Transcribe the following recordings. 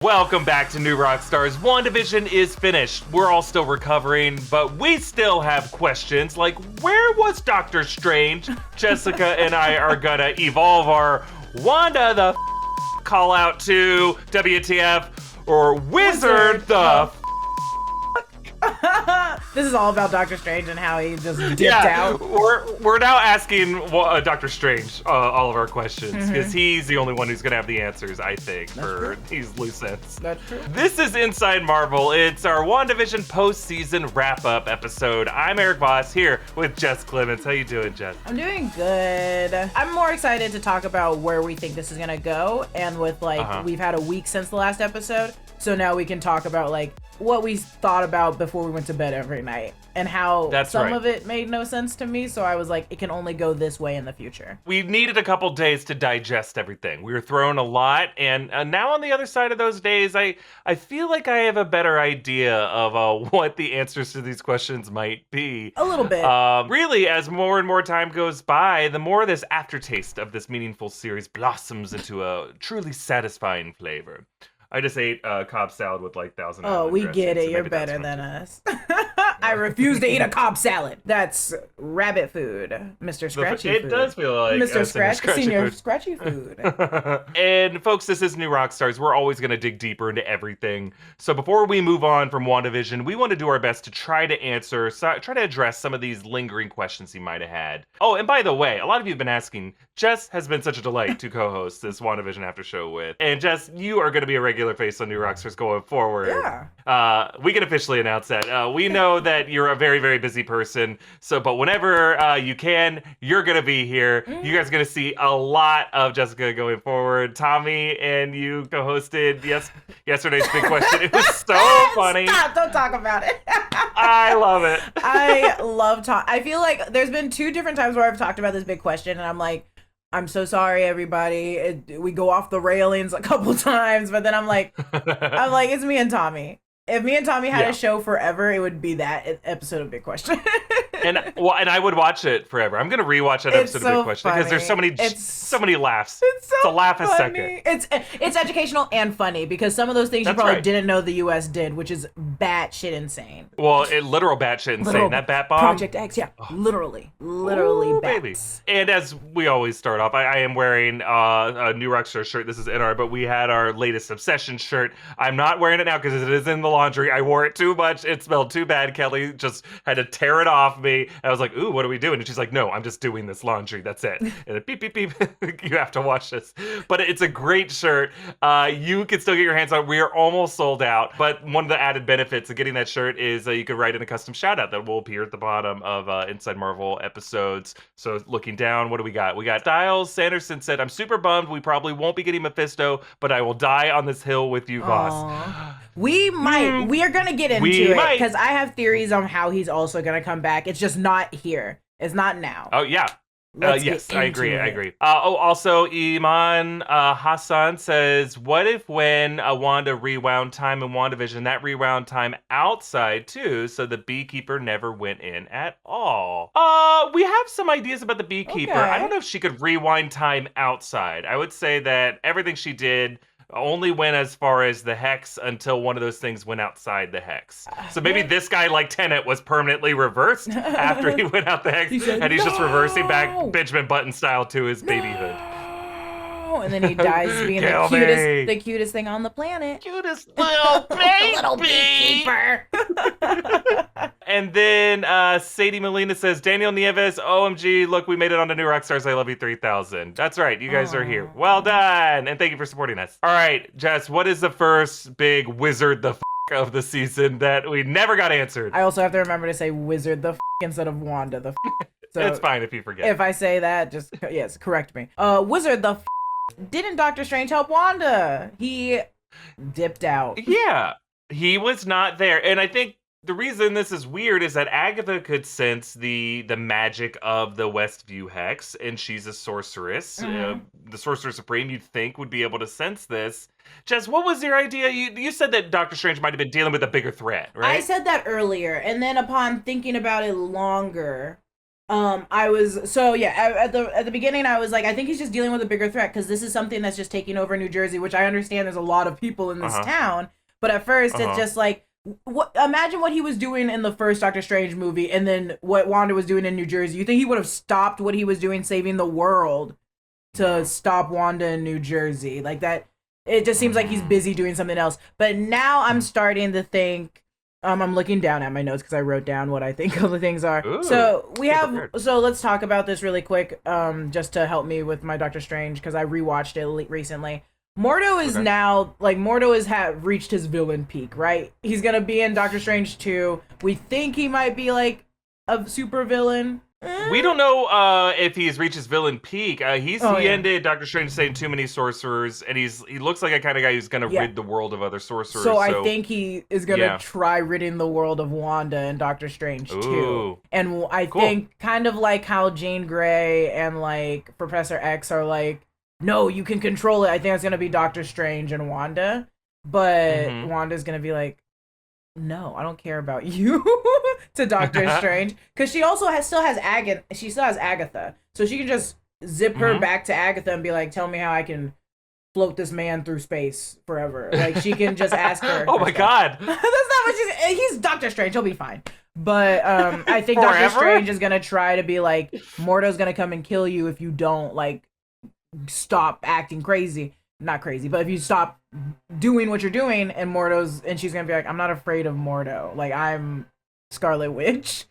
Welcome back to New Rockstars. WandaVision is finished. We're all still recovering, but we still have questions like, where was Doctor Strange? Jessica and I are gonna evolve our Wanda the call out to WTF or Wizard the This is all about Doctor Strange and how he just dipped out. We're now asking Doctor Strange all of our questions because he's the only one who's going to have the answers, I think, for these loose ends. That's true. This is Inside Marvel. It's our WandaVision postseason wrap-up episode. I'm Erik Voss here with Jess Clemons. How you doing, Jess? I'm doing good. I'm more excited to talk about where we think this is going to go. And with we've had a week since the last episode. So now we can talk about what we thought about before we went to bed every night and how some of it made no sense to me. So I was like, it can only go this way in the future. We needed a couple days to digest everything. We were thrown a lot. And now on the other side of those days, I feel like I have a better idea of what the answers to these questions might be. A little bit. Really, as more and more time goes by, the more this aftertaste of this meaningful series blossoms into a truly satisfying flavor. I just ate Cobb salad with Thousand Island Oh, we dressing, get it. so You're better than us. I refuse to eat a Cobb salad. That's rabbit food, Mr. Scratchy food. It does feel like Mr. Senior food. Scratchy food. And folks, this is New Rockstars. We're always going to dig deeper into everything. So before we move on from WandaVision, we want to do our best to try to address some of these lingering questions you might have had. Oh, and by the way, a lot of you have been asking, Jess has been such a delight to co-host this WandaVision after show with. And Jess, you are going to be a regular face on New Rockstars going forward. Yeah. We can officially announce that. We know that you're a very, very busy person. So, but whenever you can, you're going to be here. You guys are going to see a lot of Jessica going forward. Tommy and you co-hosted yesterday's big question. It was so funny. Stop, don't talk about it. I love it. I love I feel like there's been two different times where I've talked about this big question and I'm like, I'm so sorry, everybody. We go off the railings a couple times, but then I'm like, it's me and Tommy. If me and Tommy had a show forever, it would be that episode of Big Question. and I would watch it forever. I'm gonna rewatch that episode of Big Question because there's so many laughs. It's a laugh a second. It's educational and funny because some of those things you probably didn't know the U.S. did, which is batshit insane. Well, literal batshit insane. That bat bomb. Project X, yeah, literally bats. Baby. And as we always start off, I am wearing a New Rockstar shirt. This is NR, but we had our latest Obsession shirt. I'm not wearing it now because it is in the laundry. I wore it too much. It smelled too bad. Kelly just had to tear it off me. And I was like, ooh, what are we doing? And she's like, no, I'm just doing this laundry. That's it. And then beep, beep, beep. You have to wash this. But it's a great shirt. You can still get your hands on it. We are almost sold out. But one of the added benefits of getting that shirt is you could write in a custom shout out that will appear at the bottom of Inside Marvel episodes. So looking down, what do we got? We got Styles Sanderson said, I'm super bummed. We probably won't be getting Mephisto, but I will die on this hill with you, Voss. We might. We are going to get into it because I have theories on how he's also going to come back. It's just not here. It's not now. Oh, yeah. Yes, I agree. Also, Iman Hassan says, what if when Wanda rewound time in WandaVision, that rewound time outside too, so the Beekeeper never went in at all? We have some ideas about the Beekeeper. Okay. I don't know if she could rewind time outside. I would say that everything she did only went as far as the hex until one of those things went outside the hex. So maybe this guy, like Tenet, was permanently reversed after he went out the hex, and he's just reversing back Benjamin Button style to his babyhood. And then he dies being the cutest thing on the planet. Cutest little baby. Little Beekeeper. And then Sadie Molina says, Daniel Nieves, OMG, look, we made it on the New Rockstars. I love you 3000. That's right. You guys are here. Well done. And thank you for supporting us. All right, Jess, what is the first big wizard of the season that we never got answered? I also have to remember to say wizard instead of Wanda So it's fine if you forget. If I say that, just, yes, correct me. Wizard didn't Doctor Strange help Wanda? He dipped out. Yeah, he was not there. And I think the reason this is weird is that Agatha could sense the magic of the Westview Hex, and she's a sorceress. The Sorcerer Supreme, you'd think, would be able to sense this. Jess, what was your idea? You said that Doctor Strange might have been dealing with a bigger threat, right? I said that earlier, and then upon thinking about it longer, At the beginning I was like, I think he's just dealing with a bigger threat because this is something that's just taking over New Jersey, which I understand there's a lot of people in this town. But at first it's just like, imagine what he was doing in the first Doctor Strange movie, and then what Wanda was doing in New Jersey. You think he would have stopped what he was doing, saving the world, to stop Wanda in New Jersey? Like that, it just seems like he's busy doing something else. But now I'm starting to think. I'm looking down at my notes because I wrote down what I think all the things are. Ooh, so let's talk about this really quick, just to help me with my Doctor Strange, because I rewatched it recently. Mordo is now, like, Mordo has reached his villain peak, right? He's gonna be in Doctor Strange 2. We think he might be, like, a super villain. We don't know if he's reached his villain peak. He ended Doctor Strange saying too many sorcerers, and he looks like a kind of guy who's going to rid the world of other sorcerers. So I think he is going to try ridding the world of Wanda in Doctor Strange 2. And I think kind of like how Jean Grey and like Professor X are like, no, you can control it. I think it's going to be Doctor Strange and Wanda. But Wanda's going to be like, no, I don't care about you, to Doctor Strange, because she also still has Agatha, so she can just zip her back to Agatha and be like, tell me how I can float this man through space forever. Like, she can just ask her. Oh my god, that's not what he's Doctor Strange, he'll be fine. But I think Doctor Strange is gonna try to be like, Mordo's gonna come and kill you if you don't, like, stop acting crazy. Not crazy, but if you stop doing what you're doing, and she's gonna be like, I'm not afraid of Mordo, like, I'm Scarlet Witch.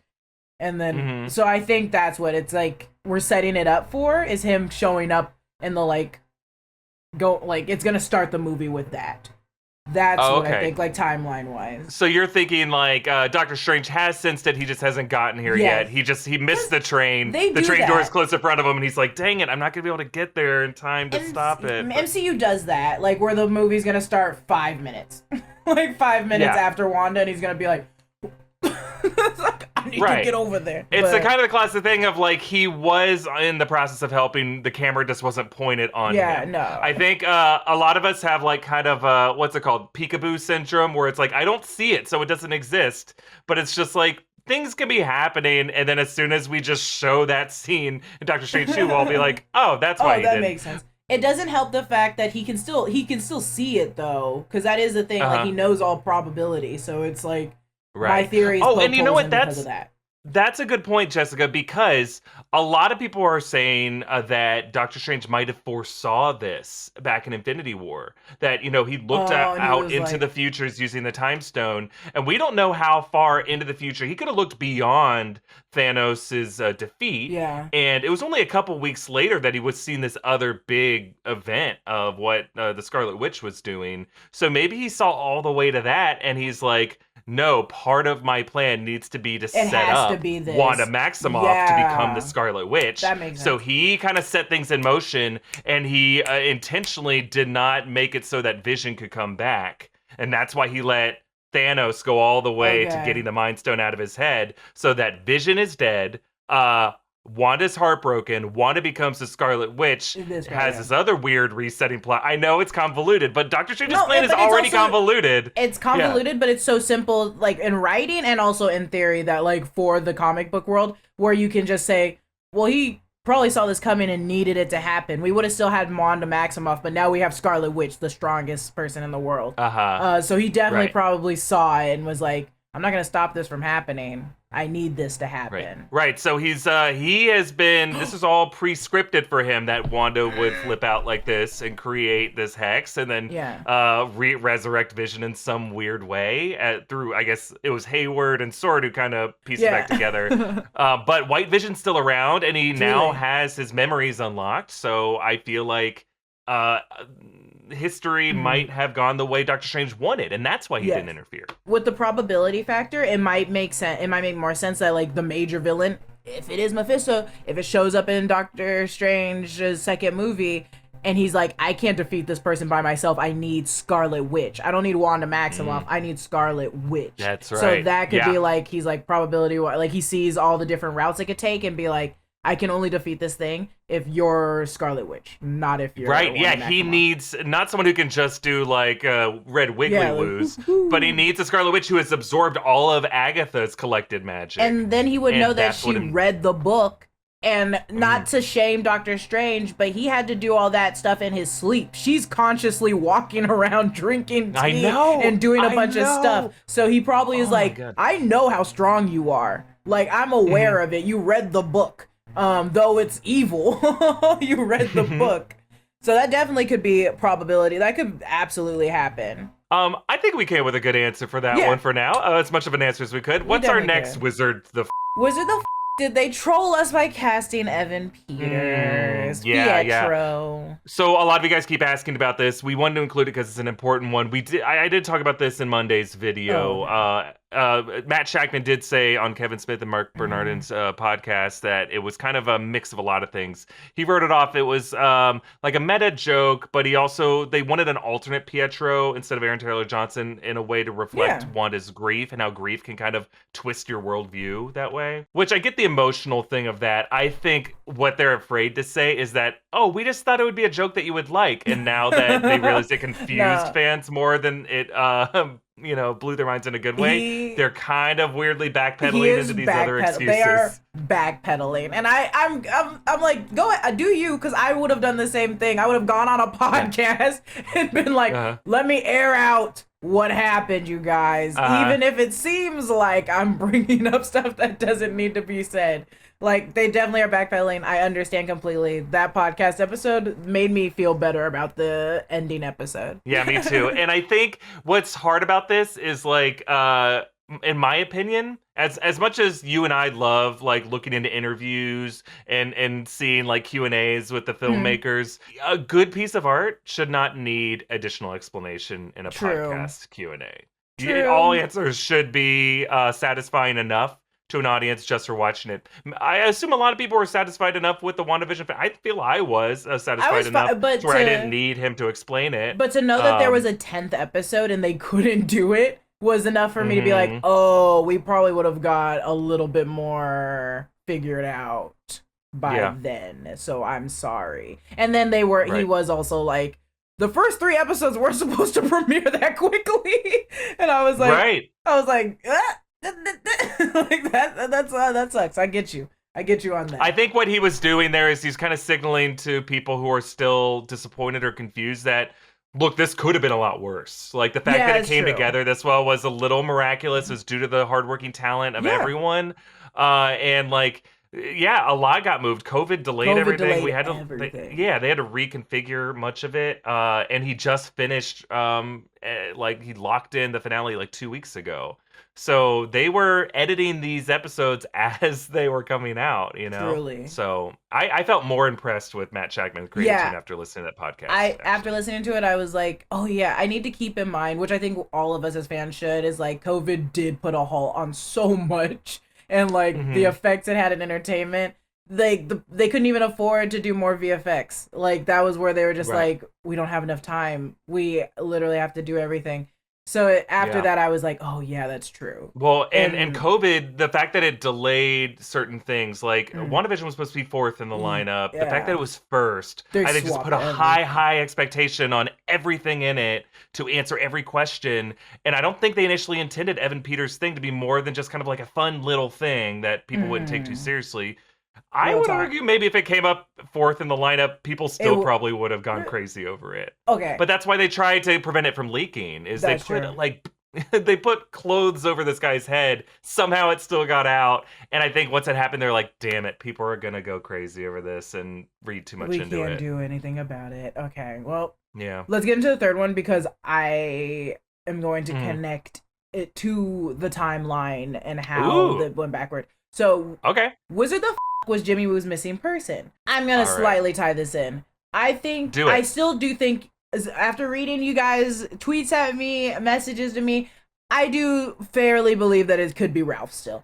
And then so I think that's what it's like we're setting it up for, is him showing up in the it's gonna start the movie with that. That's what I think, like, timeline-wise. So you're thinking, like, Doctor Strange has sensed it, he just hasn't gotten here yet. He missed the train. The train door is close in front of him, and he's like, dang it, I'm not going to be able to get there in time to stop it. MCU does that, like, where the movie's going to start 5 minutes. like, 5 minutes after Wanda, and he's going to be like, I need to get over there. It's the kind of the classic thing of, like, he was in the process of helping, the camera just wasn't pointed on him. Yeah, no. I think a lot of us have, like, kind of, what's it called? Peekaboo syndrome, where it's like, I don't see it, so it doesn't exist. But it's just like, things can be happening, and then as soon as we just show that scene in Doctor Strange 2, we'll be like, oh, that's why he did. That makes sense. It doesn't help the fact that he can still see it, though, because that is the thing. Like, he knows all probability, so it's like, my theory is and you know what? because of that. That's a good point, Jessica, because a lot of people are saying that Doctor Strange might have foresaw this back in Infinity War. That, he looked out into the futures using the Time Stone, and we don't know how far into the future. He could have looked beyond Thanos' defeat, and it was only a couple weeks later that he was seeing this other big event of what the Scarlet Witch was doing. So maybe he saw all the way to that, and he's like, no, part of my plan needs to be to set up Wanda Maximoff to become the Scarlet Witch. That makes sense. So he kind of set things in motion, and he intentionally did not make it so that Vision could come back. And that's why he let Thanos go all the way to getting the Mind Stone out of his head, so that Vision is dead, Wanda's heartbroken, Wanda becomes the Scarlet Witch, has this other weird resetting plot. I know it's convoluted, but Doctor Strange's plan is already convoluted. It's convoluted, but it's so simple, like, in writing and also in theory, that, like, for the comic book world, where you can just say, well, he probably saw this coming and needed it to happen. We would have still had Wanda Maximoff, but now we have Scarlet Witch, the strongest person in the world. So he definitely probably saw it and was like, I'm not going to stop this from happening. I need this to happen. Right. So he has been, this is all pre-scripted for him, that Wanda would flip out like this and create this hex and then resurrect Vision in some weird way through, I guess it was Hayward and Sword who kind of pieced it back together. But White Vision's still around, and he now has his memories unlocked. So I feel like history might have gone the way Doctor Strange wanted, and that's why he didn't interfere. With the probability factor, it might make sense. It might make more sense that, like, the major villain, if it is Mephisto, if it shows up in Doctor Strange's second movie, and he's like, I can't defeat this person by myself. I need Scarlet Witch. I don't need Wanda Maximoff. I need Scarlet Witch. That's right. So that could be like, he's like, probability, like, he sees all the different routes it could take and be like, I can only defeat this thing if you're Scarlet Witch, not if you're right. Yeah, Wanda he Maximoff. needs not someone who can just do like red wiggly woos, but he needs a Scarlet Witch who has absorbed all of Agatha's collected magic. And then he would know that she read the book. And not to shame Doctor Strange, but he had to do all that stuff in his sleep. She's consciously walking around drinking tea and doing a bunch of stuff. So he probably is like, I know how strong you are. Like, I'm aware of it. You read the book. Though it's evil, you read the book. So that definitely could be a probability. That could absolutely happen. I think we came with a good answer for that one for now. As much of an answer as we could. What's our next wizard? Wizard the did they troll us by casting Evan Peters? Pietro. Yeah. So a lot of you guys keep asking about this. We wanted to include it because it's an important one. I did talk about this in Monday's video. Matt Shackman did say on Kevin Smith and Mark Bernardin's podcast that it was kind of a mix of a lot of things. He wrote it off. It was like a meta joke, but they wanted an alternate Pietro instead of Aaron Taylor Johnson in a way to reflect Wanda's grief and how grief can kind of twist your worldview that way. Which I get the emotional thing of that. I think what they're afraid to say is that, we just thought it would be a joke that you would like. And now that they realize it confused fans more than it blew their minds in a good way, they're kind of weirdly backpedaling into these other excuses. They are backpedaling, and I'm like, go ahead, do you? Because I would have done the same thing. I would have gone on a podcast and been like, let me air out what happened, you guys, even if it seems like I'm bringing up stuff that doesn't need to be said. Like, they definitely are backpedaling. I understand completely. That podcast episode made me feel better about the ending episode. Yeah, me too. And I think what's hard about this is, like, in my opinion, as much as you and I love, like, looking into interviews and seeing, like, Q&As with the filmmakers, a good piece of art should not need additional explanation in a podcast Q&A. All answers should be satisfying enough to an audience just for watching it. I assume a lot of people were satisfied enough with the WandaVision. I feel I was satisfied enough where I didn't need him to explain it. But to know that there was a 10th episode and they couldn't do it was enough for me to be like, we probably would have got a little bit more figured out by then. So I'm sorry. And then he was also like, the first 3 episodes were supposed to premiere that quickly. And I was like, like that sucks. I get you on that. I think what he was doing there is he's kind of signaling to people who are still disappointed or confused that, look, this could have been a lot worse. Like, the fact that it came together this well was a little miraculous. It was due to the hardworking talent of everyone. And like, a lot got moved. COVID delayed everything. We had to, they had to reconfigure much of it. And he just finished, he locked in the finale like 2 weeks ago. So they were editing these episodes as they were coming out, Truly. So I felt more impressed with Matt Shackman's creative team after listening to that podcast. After listening to it, I was like, I need to keep in mind, which I think all of us as fans should, is like, COVID did put a halt on so much. And like the effects it had in entertainment, they couldn't even afford to do more VFX. Like, that was where they were just like, we don't have enough time. We literally have to do everything. So after that, I was like, that's true. Well, and COVID, the fact that it delayed certain things, like WandaVision was supposed to be 4th in the lineup. The fact that it was 1st, I think just put a high expectation on everything in it to answer every question. And I don't think they initially intended Evan Peters' thing to be more than just kind of like a fun little thing that people wouldn't take too seriously. I would argue maybe if it came up 4th in the lineup, people still probably would have gone crazy over it. Okay. But that's why they tried to prevent it from leaking, they put clothes over this guy's head. Somehow it still got out. And I think once it happened, they're like, damn it, people are going to go crazy over this and read too much into it. We can't do anything about it. Okay, well, yeah. Let's get into the third one because I am going to connect it to the timeline and how it went backward. So, Wizard the was Jimmy Woo's missing person. I'm going to slightly tie this in. I still do think, after reading you guys' tweets at me, messages to me, I do fairly believe that it could be Ralph still.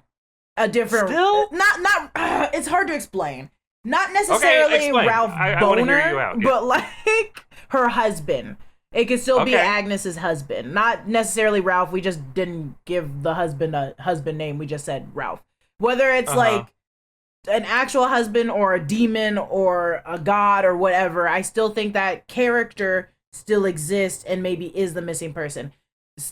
A different... Still? Not it's hard to explain. Not necessarily Ralph Bohner, but like her husband. It could still be Agnes's husband. Not necessarily Ralph. We just didn't give the husband a husband name. We just said Ralph. Whether it's like an actual husband or a demon or a god or whatever, I still think that character still exists and maybe is the missing person.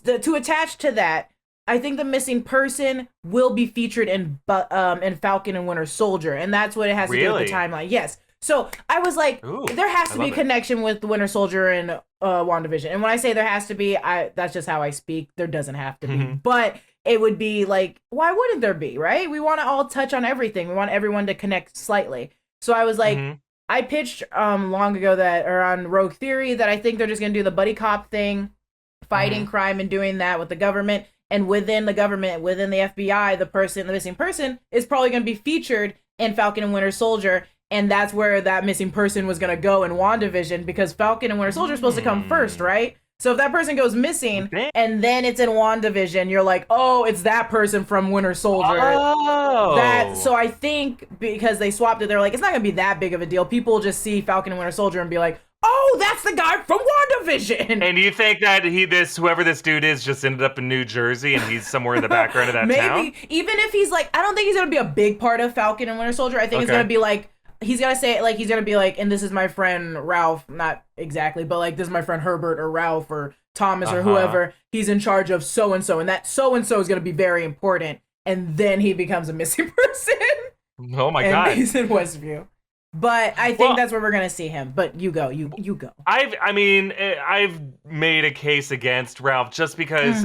To attach to that, I think the missing person will be featured in Falcon and Winter Soldier, and that's what it has to do with the timeline. Yes. So I was like, there has to be a connection with the Winter Soldier and WandaVision. And when I say there has to be, that's just how I speak. There doesn't have to be. But it would be like, why wouldn't there be, right? We want to all touch on everything. We want everyone to connect slightly. So I was like, I pitched long ago that, or on Rogue Theory, that I think they're just going to do the buddy cop thing, fighting crime and doing that with the government. And within the government, within the FBI, the missing person is probably going to be featured in Falcon and Winter Soldier. And that's where that missing person was going to go in WandaVision, because Falcon and Winter Soldier are supposed to come first, right? So if that person goes missing and then it's in WandaVision, you're like, oh, it's that person from Winter Soldier. Oh. So I think because they swapped it, they're like, it's not going to be that big of a deal. People will just see Falcon and Winter Soldier and be like, oh, that's the guy from WandaVision. And you think that whoever this dude is just ended up in New Jersey and he's somewhere in the background of that town? Maybe. Even if he's like, I don't think he's going to be a big part of Falcon and Winter Soldier. I think it's going to be like, he's gonna say it like he's gonna be like, and this is my friend Ralph, not exactly, but like, this is my friend Herbert or Ralph or Thomas or whoever. He's in charge of so and so, and that so and so is gonna be very important. And then he becomes a missing person. Oh my god! He's in Westview, but I think that's where we're gonna see him. But you go. I've made a case against Ralph just because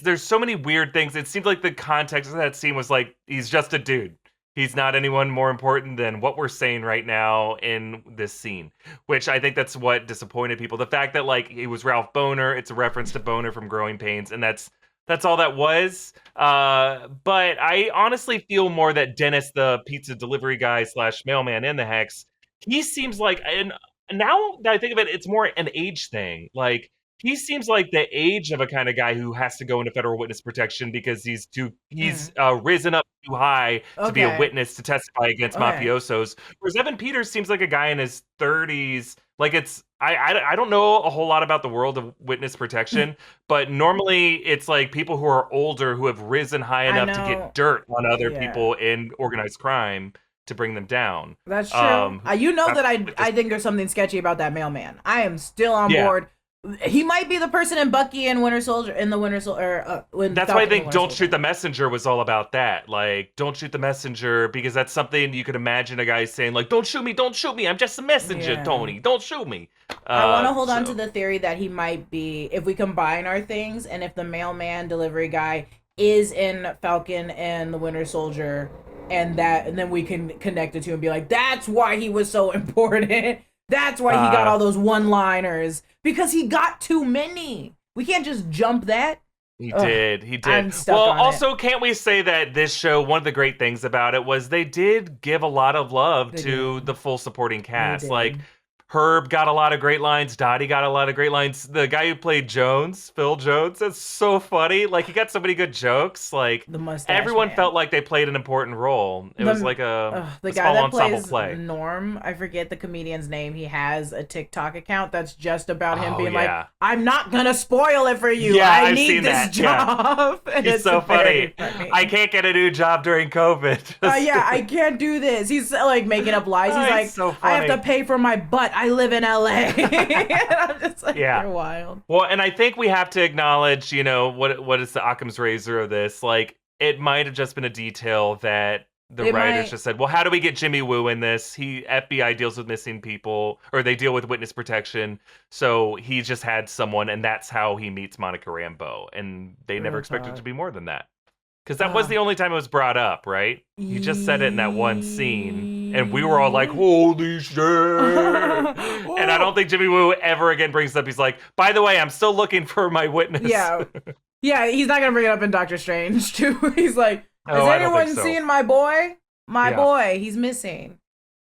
there's so many weird things. It seemed like the context of that scene was like, he's just a dude. He's not anyone more important than what we're saying right now in this scene, which I think that's what disappointed people. The fact that like it was Ralph Bohner, it's a reference to Bohner from Growing Pains, and that's all that was. But I honestly feel more that Dennis, the pizza delivery guy / mailman in the Hex, he seems like, and now that I think of it, it's more an age thing. Like, he seems like the age of a kind of guy who has to go into federal witness protection because he's risen up too high to be a witness to testify against mafiosos. Whereas Evan Peters seems like a guy in his 30s. Like, I don't know a whole lot about the world of witness protection, but normally it's like people who are older who have risen high enough to get dirt on other people in organized crime to bring them down. That's true. That I think there's something sketchy about that mailman. I am still on board. He might be the person in Bucky and Winter Soldier in the Winter Soldier. That's why I think "Don't Shoot the Messenger" was all about that. Like, don't shoot the messenger, because that's something you could imagine a guy saying, like, "Don't shoot me, don't shoot me. I'm just a messenger, Tony. Don't shoot me." I want to hold on to the theory that he might be, if we combine our things, and if the mailman delivery guy is in Falcon and the Winter Soldier, and then we can connect the two and be like, that's why he was so important. That's why he got all those one-liners, because he got too many. We can't just jump that. He did. I'm stuck on also, can't we say that this show, one of the great things about it was they did give a lot of love to the full supporting cast. Like, Herb got a lot of great lines. Dottie got a lot of great lines. The guy who played Jones, Phil Jones, that's so funny. Like, he got so many good jokes. Like, everyone felt like they played an important role. It was like a guy that ensemble plays play. Norm, I forget the comedian's name. He has a TikTok account that's just about him being like, I'm not gonna spoil it for you. I need this job. And He's so funny. I can't get a new job during COVID. I can't do this. He's like making up lies. He's like, so I have to pay for my butt. I live in LA. And I'm just like, you're wild. Well, and I think we have to acknowledge, what is the Occam's razor of this? Like, it might have just been a detail that the writers just said, well, how do we get Jimmy Woo in this? FBI deals with missing people, or they deal with witness protection. So he just had someone, and that's how he meets Monica Rambeau. And they never expected it to be more than that. Because that was the only time it was brought up, right? He just said it in that one scene, and we were all like, holy shit! And I don't think Jimmy Woo ever again brings it up. He's like, by the way, I'm still looking for my witness. Yeah, he's not going to bring it up in Doctor Strange, too. He's like, has anyone seen my boy? My boy, he's missing.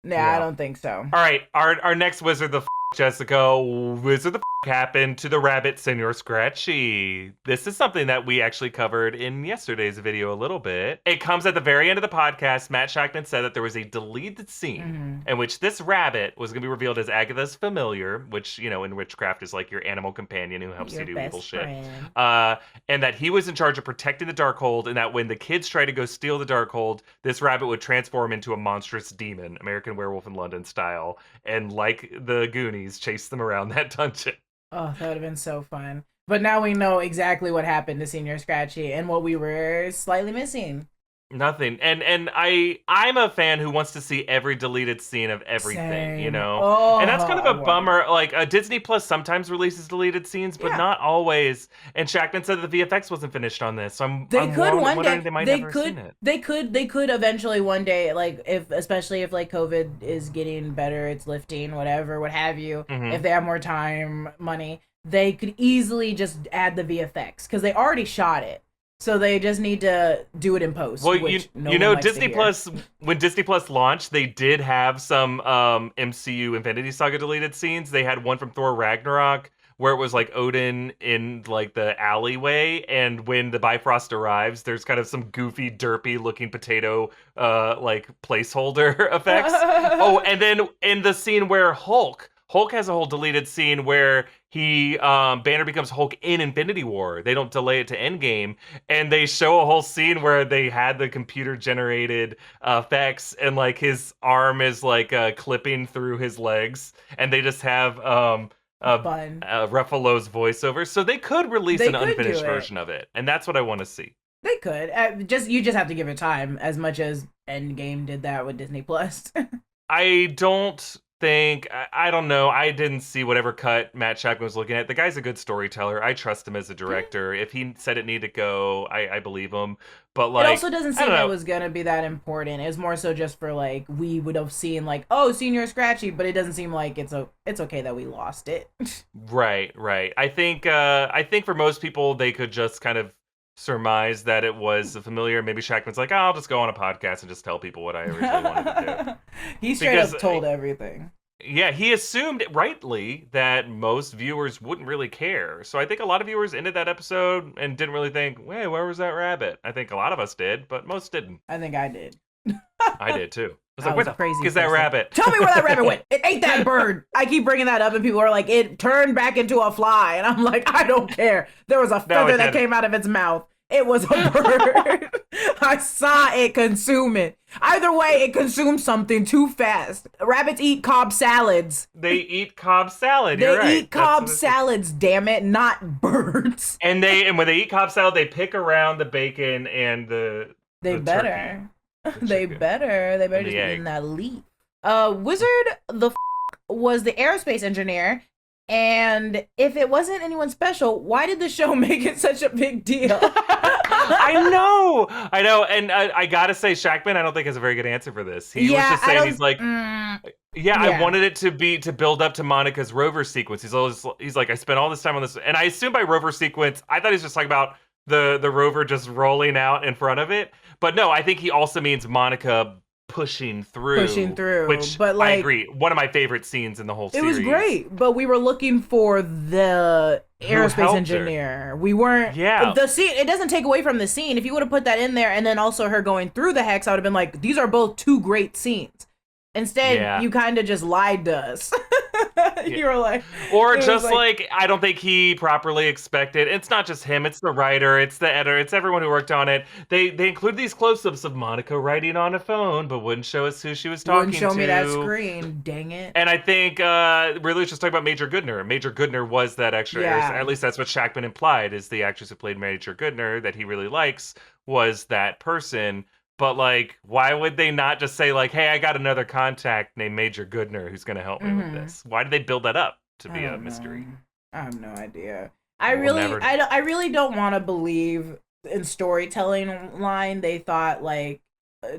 Nah, I don't think so. All right, our next wizard, the Jessica, what the happened to the rabbit Senor Scratchy? This is something that we actually covered in yesterday's video a little bit. It comes at the very end of the podcast. Matt Shackman said that there was a deleted scene in which this rabbit was going to be revealed as Agatha's familiar, which, you know, in witchcraft is like your animal companion who helps you do evil shit. And that he was in charge of protecting the Darkhold, and that when the kids try to go steal the Darkhold, this rabbit would transform into a monstrous demon, American Werewolf in London style, and like the Goonies, chase them around that dungeon. Oh, that would have been so fun. But now we know exactly what happened to Senior Scratchy and what we were slightly missing. Nothing. And I'm a fan who wants to see every deleted scene of everything, Same. you know? Oh, and that's kind of a bummer. Like, Disney Plus sometimes releases deleted scenes, but not always. And Shackman said that the VFX wasn't finished on this, so I'm wondering they might never have seen it. They could eventually one day, like, especially if like COVID is getting better, it's lifting, whatever, what have you, if they have more time, money, they could easily just add the VFX, because they already shot it. So they just need to do it in post. Well, you know, Disney Plus, when Disney Plus launched, they did have some MCU Infinity Saga deleted scenes. They had one from Thor Ragnarok where it was like Odin in like the alleyway, and when the Bifrost arrives, there's kind of some goofy, derpy looking potato like placeholder effects. Oh, and then in the scene where Hulk has a whole deleted scene where Banner becomes Hulk in Infinity War. They don't delay it to Endgame, and they show a whole scene where they had the computer generated effects, and like his arm is like clipping through his legs, and they just have Ruffalo's voiceover. So they could release an unfinished version of it, and that's what I want to see. They could. You just have to give it time, as much as Endgame did that with Disney Plus. I don't know. I didn't see whatever cut Matt Shackman was looking at. The guy's a good storyteller. I trust him as a director. If he said it needed to go, I believe him. But like, it also doesn't seem it was gonna be that important. It's more so just for like, we would have seen like, oh, Senior Scratchy, but it doesn't seem like it's okay that we lost it. Right. I think for most people, they could just kind of surmise that it was a familiar. Maybe Shackman's like, oh, I'll just go on a podcast and just tell people what I originally wanted to do. He straight up told everything. Yeah, he assumed rightly that most viewers wouldn't really care. So I think a lot of viewers ended that episode and didn't really think, hey, where was that rabbit? I think a lot of us did, but most didn't. I think I did. I did too. I was like, where the fuck is that rabbit? Tell me where that rabbit went. It ate that bird. I keep bringing that up, and people are like, it turned back into a fly. And I'm like, I don't care. There was a feather that came out of its mouth. It was a bird. I saw it consume it. Either way, it consumed something too fast. Rabbits eat Cobb salads. They eat Cobb salad. You're right. They eat Cobb salads, damn it, not birds. And when they eat Cobb salad, they pick around the bacon and the better. They better just be eating that leaf. Wizard was the aerospace engineer. And if it wasn't anyone special, why did the show make it such a big deal? I know. And I gotta say, Shackman, I don't think has a very good answer for this. He was just saying, he's like, I wanted it to build up to Monica's rover sequence. He's like, I spent all this time on this, and I assume by rover sequence, I thought he was just talking about the rover just rolling out in front of it. But no, I think he also means Monica pushing through, which, but like, I agree, one of my favorite scenes in the whole series. It was great, but we were looking for the aerospace engineer. We weren't. Yeah, the scene, it doesn't take away from the scene. If you would have put that in there and then also her going through the hex, I would have been like, these are both two great scenes. Instead, you kind of just lied to us. You were like, or just like, I don't think he properly expected. It's not just him; it's the writer, it's the editor, it's everyone who worked on it. They include these close-ups of Monica writing on a phone, but wouldn't show us who she was talking to. Wouldn't show me that screen. Dang it! And I think really just talking about Major Goodner. Major Goodner was that extra. Yeah. At least that's what Shackman implied. Is the actress who played Major Goodner that he really likes was that person. But, like, why would they not just say, like, hey, I got another contact named Major Goodner who's going to help me with this? Why did they build that up to be a mystery? I have no idea. I really don't want to believe in storytelling line they thought, like,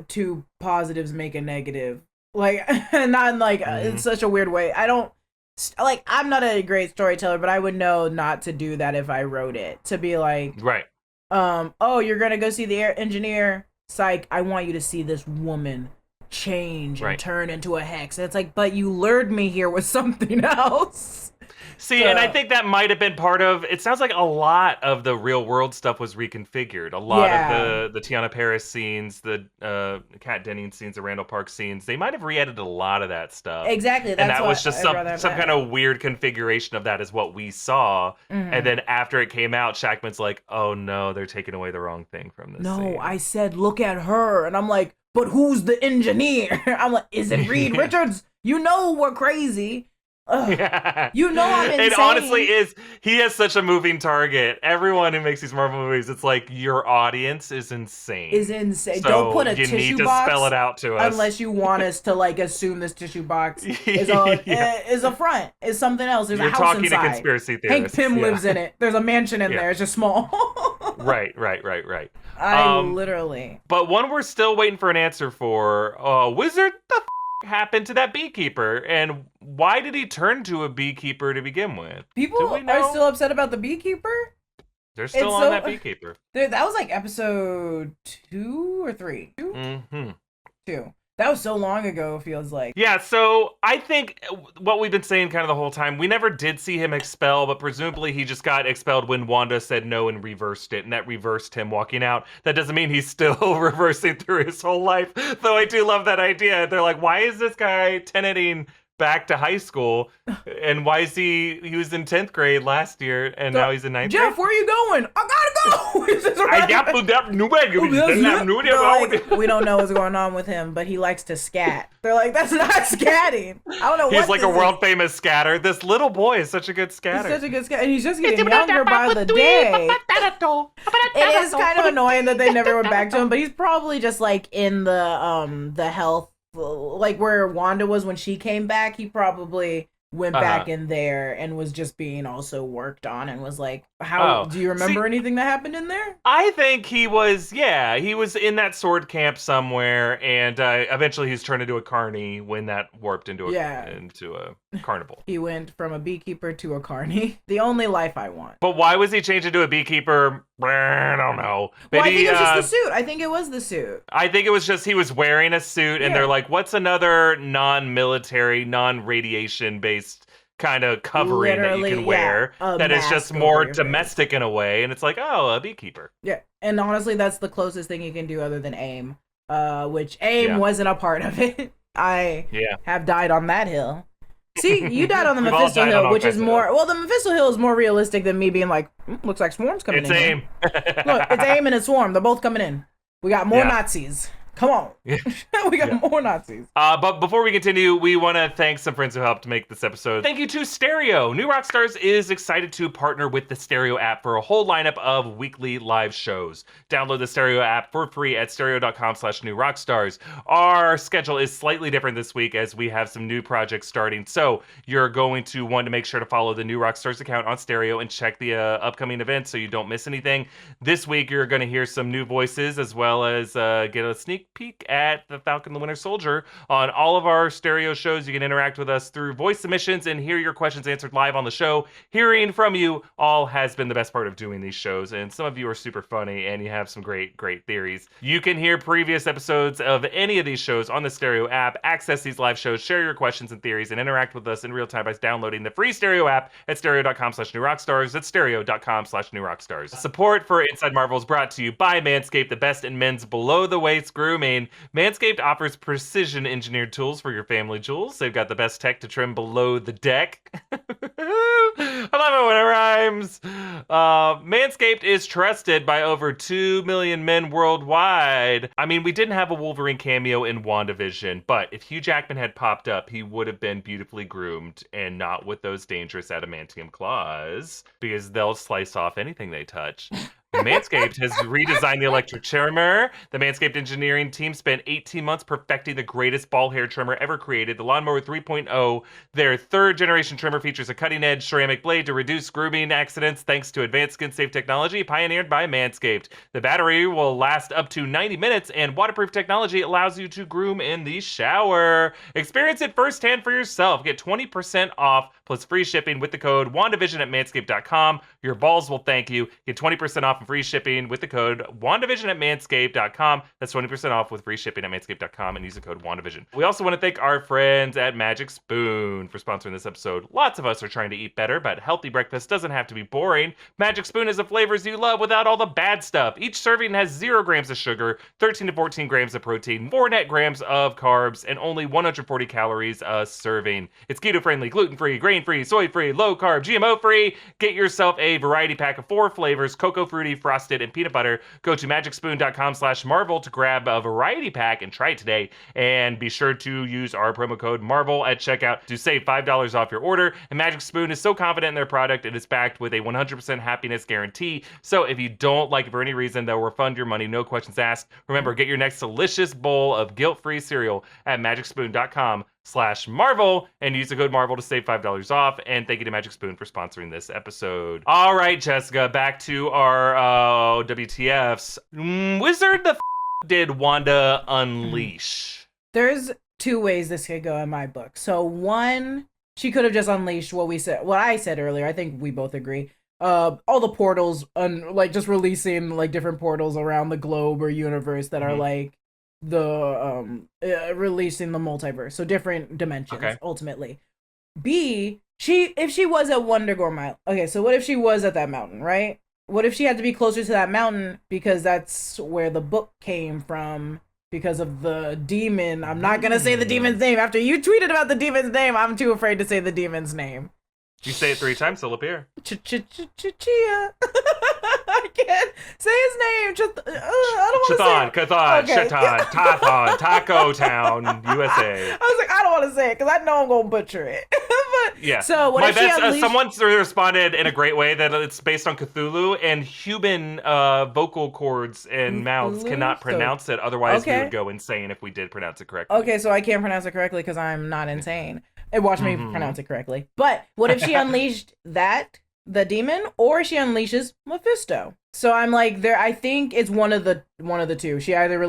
two positives make a negative. Like, not in, like, in such a weird way. I'm not a great storyteller, but I would know not to do that if I wrote it. To be like, right. Oh, you're going to go see the engineer? Psych, I want you to see this woman change and turn into a hex. And it's like, but you lured me here with something else. See, and I think that might have been part of, it sounds like a lot of the real world stuff was reconfigured. A lot of the Tiana Paris scenes, the Kat Denning scenes, the Randall Park scenes, they might have re-edited a lot of that stuff. Exactly. And that was just some kind of weird configuration of that is what we saw. And then after it came out, Shackman's like, oh no, they're taking away the wrong thing from this scene. I said, look at her. And I'm like, but who's the engineer? I'm like, is it Reed Richards? You know we're crazy. Yeah. You know I'm insane. It honestly is. He has such a moving target. Everyone who makes these Marvel movies, it's like your audience is insane. So don't put a you tissue need to box spell it out to us. unless you want us to like assume this tissue box is a front, is something else. There's You're a house talking inside. to conspiracy theorists. Hank Pym lives in it. There's a mansion in there. It's just small. Right. I literally. But one we're still waiting for an answer for. Wizard, the happened to that beekeeper, and why did he turn to a beekeeper to begin with? People are still upset about the beekeeper. They're still on that beekeeper. That was like episode 2 or 3. 2? Mm-hmm. 2. That was so long ago, it feels like. Yeah, so I think what we've been saying kind of the whole time, we never did see him expel, but presumably he just got expelled when Wanda said no and reversed it, and that reversed him walking out. That doesn't mean he's still reversing through his whole life, though I do love that idea. They're like, why is this guy teneting back to high school, and why is he was in 10th grade last year and now he's in 9th grade? Jeff, where are you going? I gotta go. We don't know what's going on with him, but he likes to scat. They're like, that's not scatting. I don't know what he's like a world famous scatter. This little boy is such a good scatter. He's such a good scatter, and he's just getting younger by the day. It is kind of annoying that they never went back to him, but he's probably just like in the health, like where Wanda was when she came back. He probably went back in there and was just being also worked on and was like, do you remember anything that happened in there? I think he was in that sword camp somewhere, and eventually he's turned into a carny when that warped into a carnival. He went from a beekeeper to a carny. The only life I want. But why was he changed into a beekeeper? I don't know. Maybe, I think it was just the suit. I think it was the suit. I think it was just he was wearing a suit, and they're like, what's another non-military, non-radiation based kind of covering that you can wear that is just more domestic in a way? And it's like, oh, a beekeeper. Yeah, and honestly, that's the closest thing you can do other than AIM, which AIM wasn't a part of it. I have died on that hill. See, you died on the Mephisto Hill, which is more... Well, the Mephisto Hill is more realistic than me being like, looks like Swarm's coming in. It's AIM. Look, it's AIM and it's Swarm. They're both coming in. We got more Nazis. Come on. We got more Nazis. But before we continue, we want to thank some friends who helped make this episode. Thank you to Stereo. New Rockstars is excited to partner with the Stereo app for a whole lineup of weekly live shows. Download the Stereo app for free at stereo.com/newrockstars. Our schedule is slightly different this week as we have some new projects starting. So you're going to want to make sure to follow the New Rockstars account on Stereo and check the upcoming events so you don't miss anything. This week, you're going to hear some new voices as well as get a sneak peek at the Falcon the Winter Soldier. On all of our Stereo shows, you can interact with us through voice submissions and hear your questions answered live on the show. Hearing from you all has been the best part of doing these shows, and some of you are super funny and you have some great theories. You can hear previous episodes of any of these shows on the Stereo app, access these live shows, share your questions and theories, and interact with us in real time by downloading the free Stereo app at stereo.com/newrockstars. That's stereo.com/newrockstars. Support for Inside Marvel is brought to you by Manscaped, the best in men's below-the-waist grooming. Manscaped offers precision-engineered tools for your family jewels. They've got the best tech to trim below the deck. I love it when it rhymes. Manscaped is trusted by over 2 million men worldwide. I mean, we didn't have a Wolverine cameo in WandaVision, but if Hugh Jackman had popped up, he would have been beautifully groomed and not with those dangerous adamantium claws, because they'll slice off anything they touch. Manscaped has redesigned the electric trimmer. The Manscaped engineering team spent 18 months perfecting the greatest ball hair trimmer ever created, the Lawnmower 3.0. Their third generation trimmer features a cutting-edge ceramic blade to reduce grooming accidents thanks to advanced skin-safe technology pioneered by Manscaped. The battery will last up to 90 minutes, and waterproof technology allows you to groom in the shower. Experience it firsthand for yourself. Get 20% off plus free shipping with the code WandaVision at manscaped.com. Your balls will thank you. Get 20% off and and free shipping with the code WandaVision at manscaped.com. That's 20% off with free shipping at manscaped.com and use the code WandaVision. We also want to thank our friends at Magic Spoon for sponsoring this episode. Lots of us are trying to eat better, but healthy breakfast doesn't have to be boring. Magic Spoon is the flavors you love without all the bad stuff. Each serving has 0 grams of sugar, 13 to 14 grams of protein, 4 net grams of carbs, and only 140 calories a serving. It's keto-friendly, gluten-free, grain-free, soy-free, low-carb, GMO-free. Get yourself a variety pack of 4 flavors, cocoa, fruity, frosted, and peanut butter. Go to magicspoon.com/Marvel to grab a variety pack and try it today. And be sure to use our promo code MARVEL at checkout to save $5 off your order. And Magic Spoon is so confident in their product, it is backed with a 100% happiness guarantee. So if you don't like it for any reason, they'll refund your money, no questions asked. Remember, get your next delicious bowl of guilt-free cereal at magicspoon.com/Marvel and use the code Marvel to save $5 off. And thank you to Magic Spoon for sponsoring this episode. All right, Jessica, back to our WTFs. Wizard the did Wanda unleash? There's 2 ways this could go in my book. So one, she could have just unleashed what I said earlier. I think we both agree. All the portals, like just releasing like different portals around the globe or universe that are like the releasing the multiverse, so different dimensions. Ultimately, B, if she was at Wonder okay, so what if she was at that mountain, right? What if she had to be closer to that mountain because that's where the book came from because of the demon? I'm not gonna say the demon's name. After you tweeted about the demon's name, I'm too afraid to say the demon's name. You say it 3 times, it'll appear. Chia. I can't say his name. I don't want to say it. Chthon, Chetan, Tathon, Taco Town, USA. I was like, I don't want to say it because I know I'm going to butcher it. But, yeah. So what if she unleashed... someone responded in a great way that it's based on Cthulhu, and human vocal cords and mouths cannot pronounce it. Otherwise, we would go insane if we did pronounce it correctly. Okay, so I can't pronounce it correctly because I'm not insane. And watch me pronounce it correctly. But what if she unleashed the demon, or she unleashes Mephisto? So I'm like, I think it's one of the 2. She either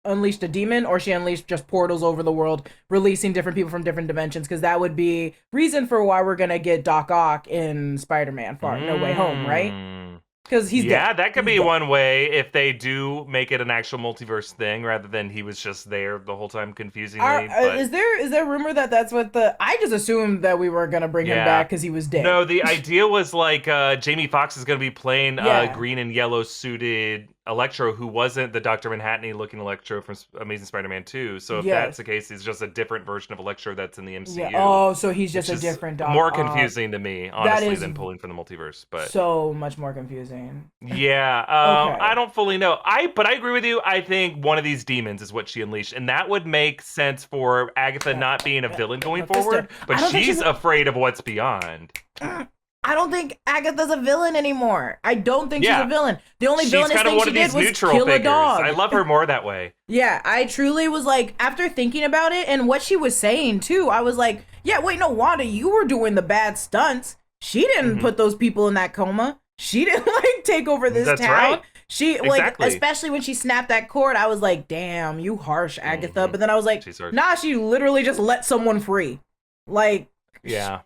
unleashed a demon, or she unleashed just portals over the world, releasing different people from different dimensions. Because that would be reason for why we're gonna get Doc Ock in Spider-Man No Way Home, right? Because he's dead. That could be one way if they do make it an actual multiverse thing rather than he was just there the whole time confusing me. Is there rumor that that's what I just assumed that we were gonna bring him back because he was dead. No, the idea was like Jamie Foxx is gonna be playing green and yellow suited Electro, who wasn't the Dr. Manhattan looking Electro from Amazing Spider-Man 2. So if that's the case, he's just a different version of Electro that's in the MCU. Yeah. Oh, so he's just a different Doc. More confusing to me, honestly, than pulling from the multiverse. But so much more confusing. Yeah. I don't fully know. But I agree with you. I think one of these demons is what she unleashed, and that would make sense for Agatha not being a villain going forward. But she's afraid of what's beyond. I don't think Agatha's a villain anymore. I don't think she's a villain. The only villainous thing she did was kill a dog. I love her more that way. Yeah, I truly was like, after thinking about it and what she was saying too, I was like, yeah, wait, no, Wanda, you were doing the bad stunts. She didn't put those people in that coma. She didn't like take over this town. Right. She like, especially when she snapped that cord, I was like, damn, you harsh, Agatha. But then I was like, nah, she literally just let someone free. Like, yeah.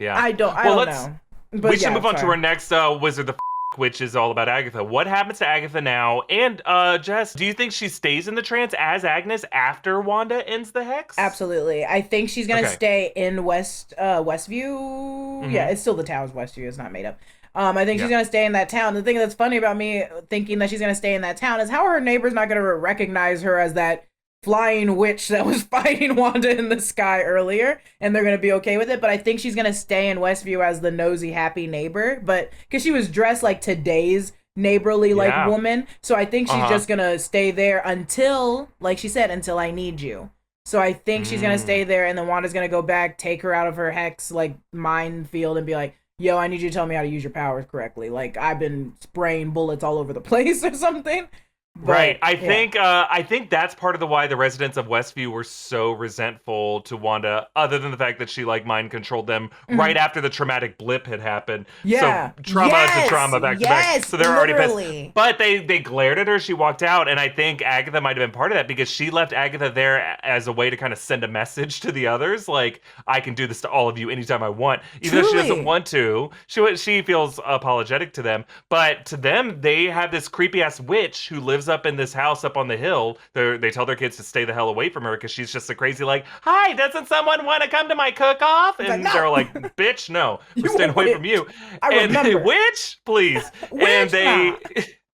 I don't know. But we should move on to our next Wizard the which is all about Agatha. What happens to Agatha now? And Jess, do you think she stays in the trance as Agnes after Wanda ends the hex? Absolutely. I think she's gonna stay in Westview. Yeah, it's still the town's Westview. It's not made up. I think she's gonna stay in that town. The thing that's funny about me thinking that she's gonna stay in that town is how her neighbor's not gonna recognize her as that flying witch that was fighting Wanda in the sky earlier, and they're gonna be okay with it. But I think she's gonna stay in Westview as the nosy, happy neighbor, but because she was dressed like today's neighborly like woman, so I think she's just gonna stay there until, like she said, until I need you. So I think she's gonna stay there, and then Wanda's gonna go back, take her out of her hex like mind field, and be like, yo, I need you to tell me how to use your powers correctly. Like, I've been spraying bullets all over the place or something. Right. But, I think that's part of the why the residents of Westview were so resentful to Wanda, other than the fact that she like mind controlled them right after the traumatic blip had happened. Yeah. So trauma to trauma back to back. So they're already pissed. But they glared at her, she walked out, and I think Agatha might have been part of that because she left Agatha there as a way to kind of send a message to the others, like, I can do this to all of you anytime I want. Even though she doesn't want to. She feels apologetic to them. But to them, they have this creepy ass witch who lives up in this house up on the hill. They tell their kids to stay the hell away from her because she's just a crazy like, hi, doesn't someone want to come to my cook-off? And no. they're like, bitch, no, we're staying away from you. I remember. Witch, please. And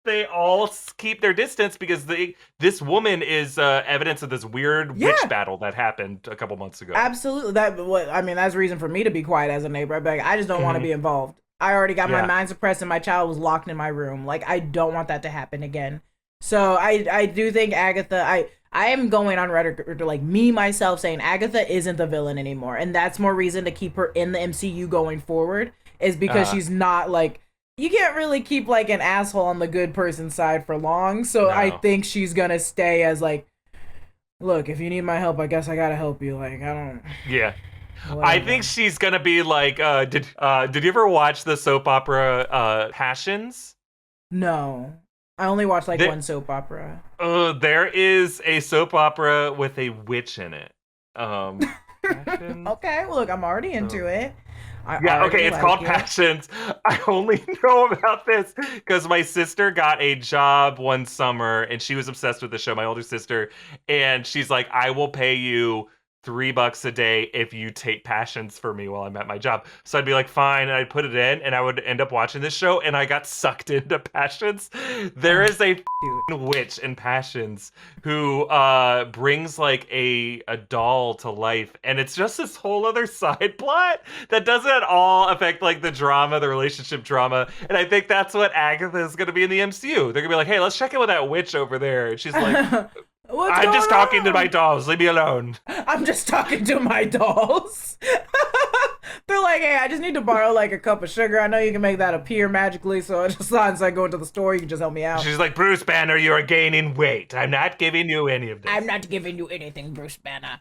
they all keep their distance because this woman is evidence of this weird witch battle that happened a couple months ago. Absolutely. That's reason for me to be quiet as a neighbor. I just don't want to be involved. I already got my mind suppressed and my child was locked in my room. Like, I don't want that to happen again. So I do think Agatha, I am going on Reddit to like me myself saying Agatha isn't the villain anymore. And that's more reason to keep her in the MCU going forward is because she's not like, you can't really keep like an asshole on the good person's side for long. So I think she's going to stay as like, look, if you need my help, I guess I got to help you. Like, I don't. Yeah. Whatever. I think she's going to be like, did you ever watch the soap opera Passions? No. I only watched like one soap opera. There is a soap opera with a witch in it. Okay, well, look, I'm already into it. It's called Passions. I only know about this because my sister got a job one summer and she was obsessed with the show, my older sister, and she's like, I will pay you $3 a day if you take Passions for me while I'm at my job. So I'd be like, fine, and I'd put it in, and I would end up watching this show, and I got sucked into Passions. There is a witch in Passions who brings like a doll to life, and it's just this whole other side plot that doesn't at all affect like the drama, the relationship drama, and I think that's what Agatha is going to be in the MCU. They're going to be like, hey, let's check in with that witch over there, and she's like... I'm just talking to my dolls. Leave me alone. I'm just talking to my dolls. They're like, hey, I just need to borrow like a cup of sugar. I know you can make that appear magically, so I just thought I go into the store, you can just help me out. She's like, Bruce Banner, you are gaining weight. I'm not giving you any of this. I'm not giving you anything, Bruce Banner.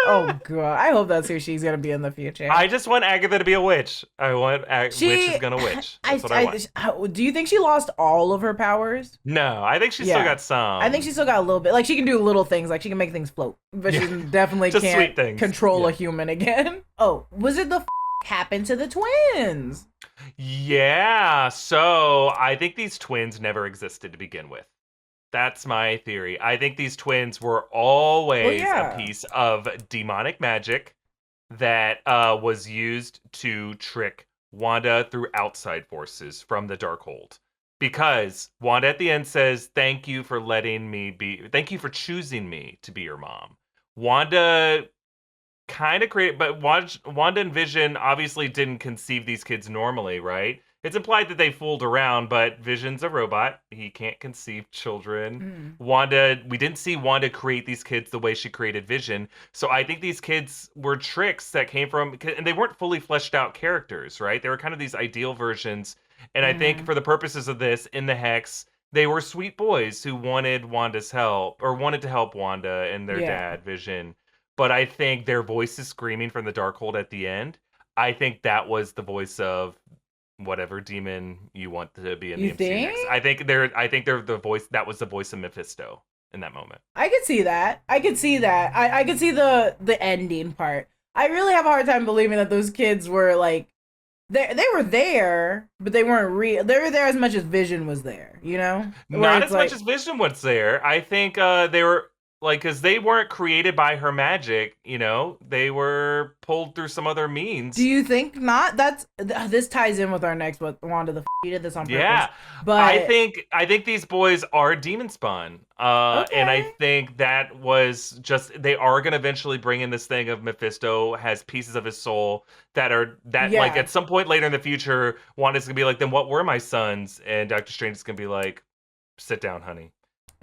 Oh, God. I hope that's who she's going to be in the future. I just want Agatha to be a witch. I want witch is going to witch. That's what I want. Do you think she lost all of her powers? No, I think she still got some. I think she still got a little bit. Like, she can do little things. Like, she can make things float. But she definitely can't control a human again. Oh, was it the happened to the twins? Yeah, so I think these twins never existed to begin with. That's my theory. I think these twins were always a piece of demonic magic that was used to trick Wanda through outside forces from the Darkhold. Because Wanda at the end says, thank you for choosing me to be your mom. Wanda kind of created, but Wanda and Vision obviously didn't conceive these kids normally, right? It's implied that they fooled around, but Vision's a robot. He can't conceive children. We didn't see Wanda create these kids the way she created Vision. So I think these kids were tricks that came from, and they weren't fully fleshed out characters, right? They were kind of these ideal versions. And I think for the purposes of this, in the Hex, they were sweet boys who wanted Wanda's help, or wanted to help Wanda and their dad, Vision. But I think their voices screaming from the Darkhold at the end, I think that was the voice of whatever demon you want to be in the MCU next. I think they're the voice, that was the voice of Mephisto in that moment. I could see that. I could see the ending part. I really have a hard time believing that those kids were like, they were there, but they weren't real. They were there as much as Vision was there, you know? Not as much as Vision was there. I think they were, like, because they weren't created by her magic, you know? They were pulled through some other means. Do you think not? This ties in with our next, what Wanda the you did this on purpose. Yeah, but I think these boys are demon spawn. And I think that was just, they are going to eventually bring in this thing of Mephisto has pieces of his soul that like at some point later in the future, Wanda's going to be like, then what were my sons? And Doctor Strange is going to be like, sit down, honey.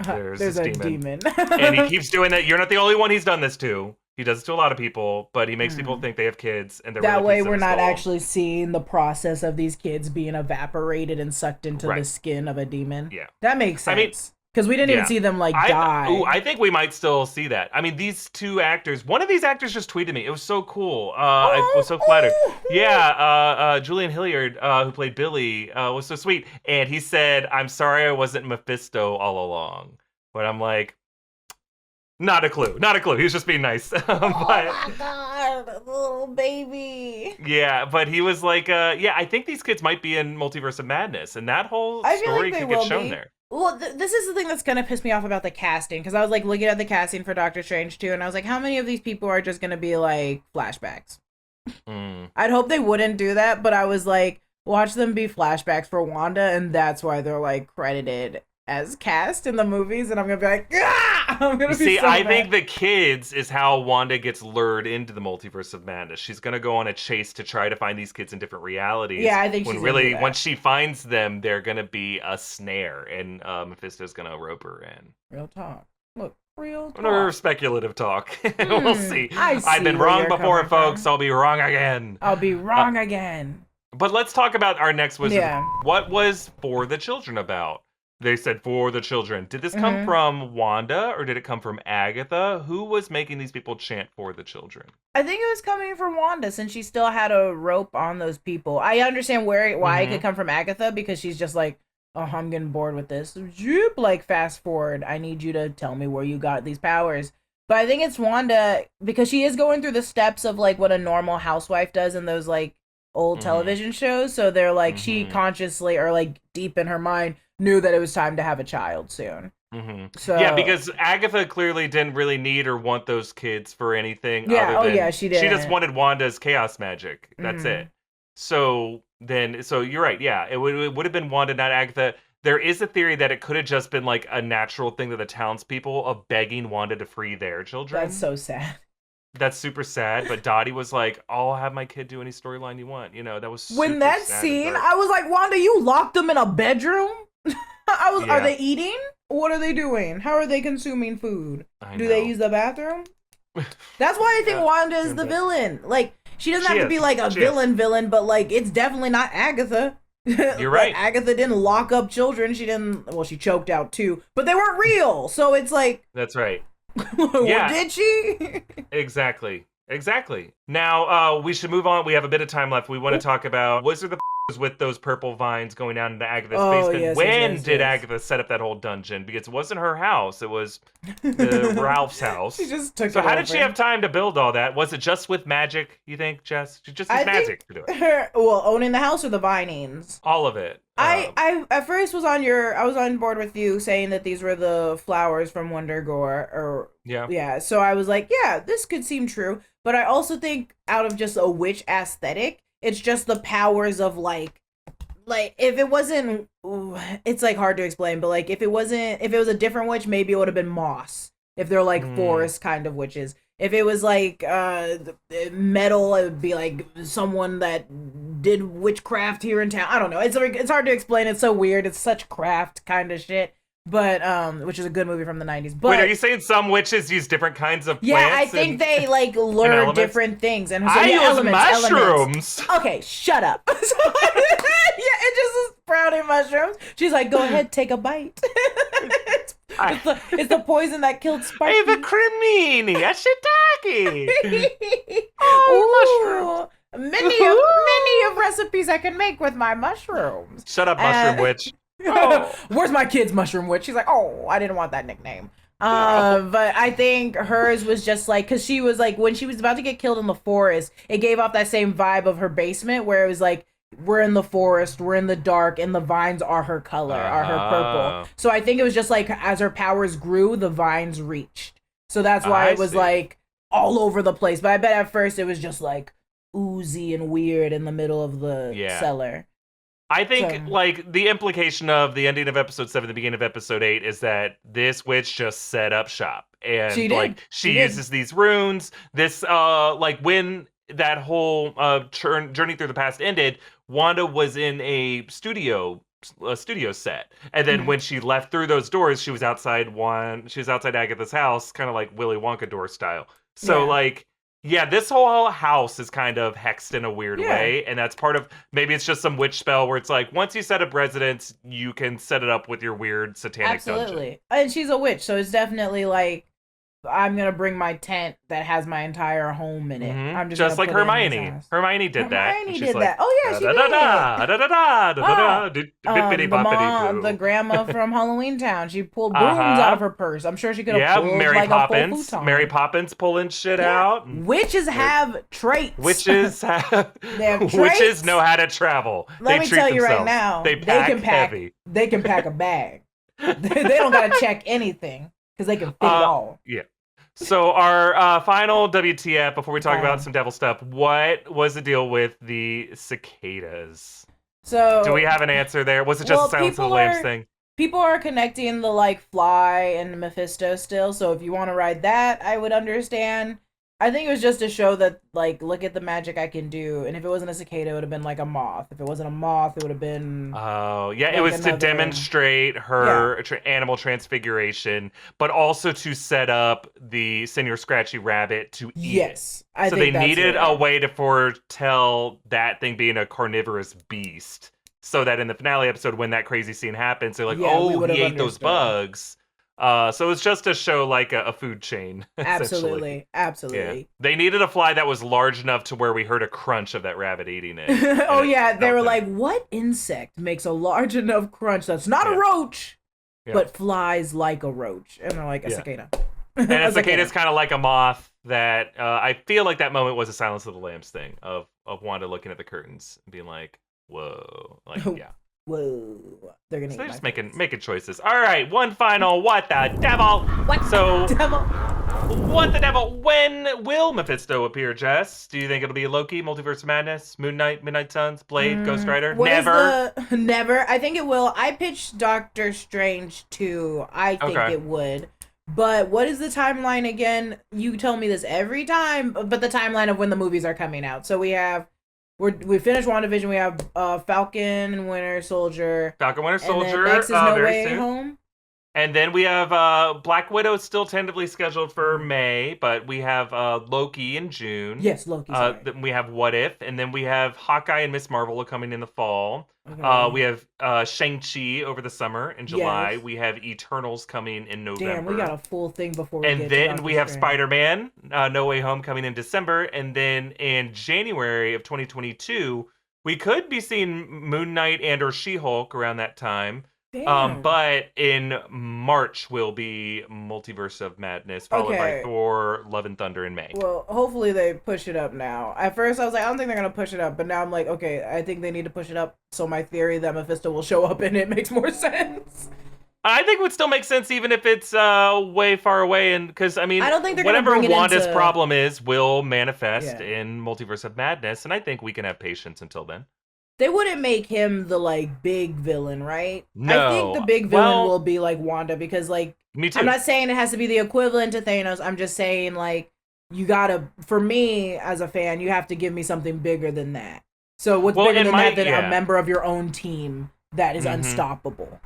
There's a demon. And he keeps doing that. You're not the only one he's done this to. He does it to a lot of people, but he makes people think they have kids, and they're that way we're not actually seeing the process of these kids being evaporated and sucked into the skin of a demon. Yeah, that makes sense. Because we didn't even see them, like, die. I think we might still see that. I mean, these two actors, one of these actors just tweeted me. It was so cool. I was so flattered. Yeah, Julian Hilliard, who played Billy, was so sweet. And he said, I'm sorry I wasn't Mephisto all along. But I'm like, not a clue. Not a clue. He was just being nice. Oh my god, little baby. Yeah, but he was like, I think these kids might be in Multiverse of Madness, and that whole story could get shown there. Well, this is the thing that's gonna piss me off about the casting, because I was like looking at the casting for Doctor Strange 2, and I was like, how many of these people are just gonna be like flashbacks? I'd hope they wouldn't do that, but I was like, watch them be flashbacks for Wanda, and that's why they're like credited as cast in the movies, and I'm gonna be like, ah! I'm gonna be so I mad. think the kids is how Wanda gets lured into the Multiverse of Madness. She's gonna go on a chase to try to find these kids in different realities. Yeah, I think she's really, once she finds them, they're gonna be a snare, and Mephisto's gonna rope her in. Real talk. Look, real talk. Or speculative talk. We'll see. I've been wrong before, folks. I'll be wrong again. I'll be wrong again. But let's talk about our next wizard. Yeah. What was For the Children about? They said For the Children. Did this come from Wanda or did it come from Agatha? Who was making these people chant For the Children? I think it was coming from Wanda, since she still had a rope on those people. I understand why it could come from Agatha, because she's just like, oh, I'm getting bored with this. Like, fast forward. I need you to tell me where you got these powers. But I think it's Wanda, because she is going through the steps of like what a normal housewife does in those like old television shows. So they're like, she consciously, or like deep in her mind, knew that it was time to have a child soon. So yeah, because Agatha clearly didn't really need or want those kids for anything. Yeah, other than, she did. She just wanted Wanda's chaos magic. That's it. So you're right. Yeah, it would have been Wanda, not Agatha. There is a theory that it could have just been like a natural thing that the townspeople of begging Wanda to free their children. That's so sad. That's super sad, but Dottie was like, I'll have my kid do any storyline you want. You know, that was super when that sad scene, I was like, Wanda, you locked them in a bedroom? Are they eating? What are they doing? How are they consuming food? Do they use the bathroom? That's why I think Wanda is the villain. Like, she doesn't have to be like a villain, but like, it's definitely not Agatha. You're right. Agatha didn't lock up children. She choked out two, but they weren't real. So it's like, that's right. Yeah. Did she? Exactly. Now, we should move on. We have a bit of time left. We want to talk about Wizard of the with those purple vines going down into Agatha's basement. When did Agatha set up that whole dungeon? Because it wasn't her house. It was Ralph's house. She just took So how did she have time to build all that? Was it just with magic, you think, Jess? She just used magic to do it. Owning the house or the vinings? All of it. I at first was on board with you saying that these were the flowers from Wondergore, yeah. So I was like, yeah, this could seem true. But I also think out of just a witch aesthetic, it's just the powers of like if it wasn't, it's like hard to explain, but like if it was a different witch, maybe it would have been moss. If they're like forest kind of witches. If it was like metal, it would be like someone that did witchcraft here in town. I don't know. It's hard to explain. It's so weird. It's such craft kind of shit. But which is a good movie from the 90s. But wait, are you saying some witches use different kinds of plants? Yeah, I think they like learn different things. And so, I use elements. mushrooms. Okay, shut up. Yeah, it just is sprouting mushrooms. She's like, go ahead, take a bite. It's the poison that killed Sparky. Hey, the cremini, a shiitake. Oh, mushrooms. Many of recipes I can make with my mushrooms. Shut up, mushroom witch. Oh. Where's my kid's mushroom witch? She's like, oh, I didn't want that nickname. But I think hers was just like, because she was like, when she was about to get killed in the forest, it gave off that same vibe of her basement, where it was like, we're in the forest, we're in the dark, and the vines are her color, are her purple. So I think it was just like, as her powers grew, the vines reached. So that's why it was like all over the place. But I bet at first it was just like oozy and weird in the middle of the cellar. I think, like, the implication of the ending of episode 7, the beginning of episode 8, is that this witch just set up shop. And, she uses these runes. This, when that whole journey through the past ended, Wanda was in a studio set. And then when she left through those doors, she was outside Agatha's house, kind of like Willy Wonka door style. So, Yeah, this whole house is kind of hexed in a weird way, and that's part of, maybe it's just some witch spell where it's like, once you set up residence, you can set it up with your weird satanic dungeon. And she's a witch, so it's definitely like, I'm gonna bring my tent that has my entire home in it. I'm just like Hermione. Hermione did that. Hermione did that. Oh yeah, she did. The grandma from Halloween Town. She pulled brooms out of her purse. I'm sure she could have pulled Mary like Poppins. a full futon. Mary Poppins pulling shit out. Witches have traits. Witches have. They have traits. Witches know how to travel. Let me tell you right now. They can pack heavy. They can pack a bag. They don't gotta check anything because they can fit it all. Yeah. So our final WTF before we talk about some devil stuff. What was the deal with the cicadas? So do we have an answer there? Was it just a Silence of the Lambs thing? People are connecting the like Fly and Mephisto still. So if you want to ride that, I would understand. I think it was just to show that, like, look at the magic I can do. And if it wasn't a cicada, it would have been like a moth. If it wasn't a moth, it would have been... Oh, yeah, it was to demonstrate her animal transfiguration, but also to set up the Senior Scratchy Rabbit to eat it. So they needed a way to foretell that thing being a carnivorous beast, so that in the finale episode, when that crazy scene happens, they're like, oh, he ate those bugs. So it's just to show like a food chain. Absolutely. Yeah. They needed a fly that was large enough to where we heard a crunch of that rabbit eating it. They were like, what insect makes a large enough crunch that's not a roach, but flies like a roach? And they're like, a cicada. And a cicada is kind of like a moth that I feel like that moment was a Silence of the Lambs thing of Wanda looking at the curtains and being like, whoa. Like, yeah. Whoa, they're gonna. So they're just making choices. All right, one final. What the devil? What the devil? When will Mephisto appear, Jess? Do you think it'll be Loki, Multiverse of Madness, Moon Knight, Midnight Suns, Blade, Ghost Rider? Never. Never. I think it will. I pitched Doctor Strange 2. I think it would. But what is the timeline again? You tell me this every time. But the timeline of when the movies are coming out. So we finished WandaVision. We have Falcon and Winter Soldier. Falcon, Winter Soldier. And next is No Way Home. And then we have Black Widow still tentatively scheduled for May, but we have Loki in June. Yes, Loki. Then we have What If, and then we have Hawkeye and Miss Marvel are coming in the fall. Okay. We have Shang-Chi over the summer in July. Yes. We have Eternals coming in November. Damn, we got a full thing before we get to then we have Spider-Man, No Way Home coming in December, and then in January of 2022, we could be seeing Moon Knight and or She-Hulk around that time. But in March will be Multiverse of Madness, followed by Thor, Love and Thunder in May. Well, hopefully they push it up now. At first I was like, I don't think they're going to push it up. But now I'm like, okay, I think they need to push it up. So my theory that Mephisto will show up in it makes more sense. I think it would still make sense even if it's way far away. And because, I mean, I don't think whatever Wanda's problem is will manifest in Multiverse of Madness. And I think we can have patience until then. They wouldn't make him the, like, big villain, right? No. I think the big villain will be, like, Wanda, because, like... Me too. I'm not saying it has to be the equivalent to Thanos. I'm just saying, like, you gotta... For me, as a fan, you have to give me something bigger than that. So what's bigger than that than a member of your own team that is unstoppable?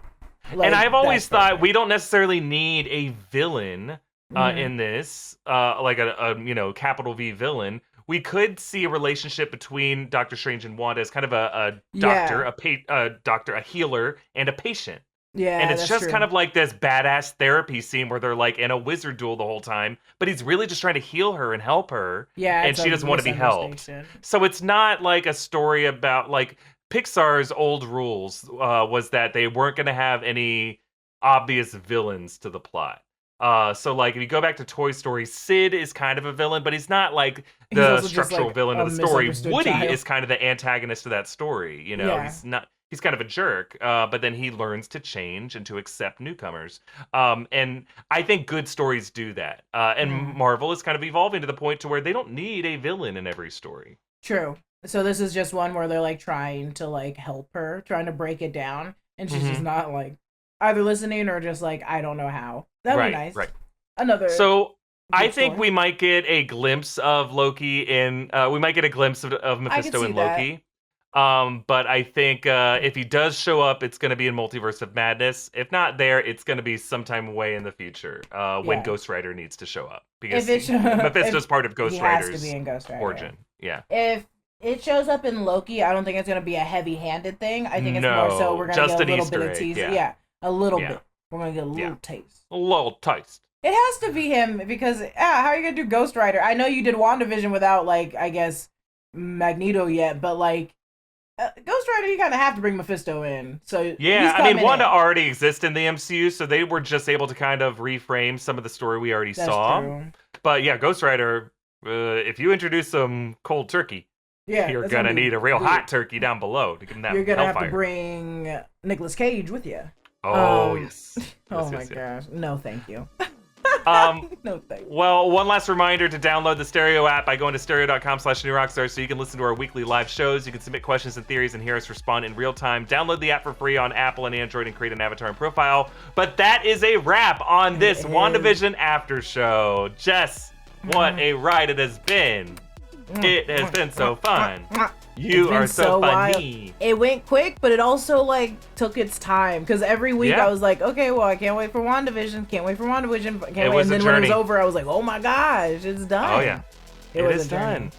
Like, and I've always thought we don't necessarily need a villain in this, like a capital V villain. We could see a relationship between Doctor Strange and Wanda as kind of a doctor, a healer, and a patient. Yeah, and it's just kind of like this badass therapy scene where they're like in a wizard duel the whole time, but he's really just trying to heal her and help her. Yeah, and she doesn't want to be helped. So it's not like a story about like Pixar's old rules was that they weren't going to have any obvious villains to the plot. So like if you go back to Toy Story, Sid is kind of a villain, but he's not like the structural villain of the story. Woody is kind of the antagonist of that story. You know, he's kind of a jerk, but then he learns to change and to accept newcomers. And I think good stories do that. And Marvel is kind of evolving to the point to where they don't need a villain in every story. True. So this is just one where they're like trying to like help her, trying to break it down, and she's just not like either listening or just like, I don't know how. That'd be nice. Right. Another. So I think we might get a glimpse of Loki we might get a glimpse of Mephisto and Loki. But I think if he does show up, it's going to be in Multiverse of Madness. If not there, it's going to be sometime way in the future when Ghost Rider needs to show up. Because Mephisto's part of Ghost Rider's origin. Yeah. If it shows up in Loki, I don't think it's going to be a heavy-handed thing. I think it's more so we're going to get a little bit of teaser. Yeah, a little bit. We're going to get a little taste. A little taste. It has to be him because, how are you going to do Ghost Rider? I know you did WandaVision without, like, I guess, Magneto yet, but, like, Ghost Rider, you kind of have to bring Mephisto in. So yeah, I mean, Wanda already exists in the MCU, so they were just able to kind of reframe some of the story we already saw. True. But yeah, Ghost Rider, if you introduce some cold turkey, you're going to need a real hot turkey down below to give him that You're going to have to bring Nicolas Cage with you. Oh, yes. Oh, my gosh. No, thank you. No thanks. Well, one last reminder to download the Stereo app by going to stereo.com/newrockstars so you can listen to our weekly live shows. You can submit questions and theories and hear us respond in real time. Download the app for free on Apple and Android and create an avatar and profile. But that is a wrap on this WandaVision after show. Jess, what a ride it has been. It has been so fun. You are so funny. It went quick, but it also like took its time because every week I was like, okay, well, I can't wait for WandaVision. Can't wait for WandaVision. Can't wait. And then when it was over, I was like, oh my gosh, it's done. Oh yeah, it is done.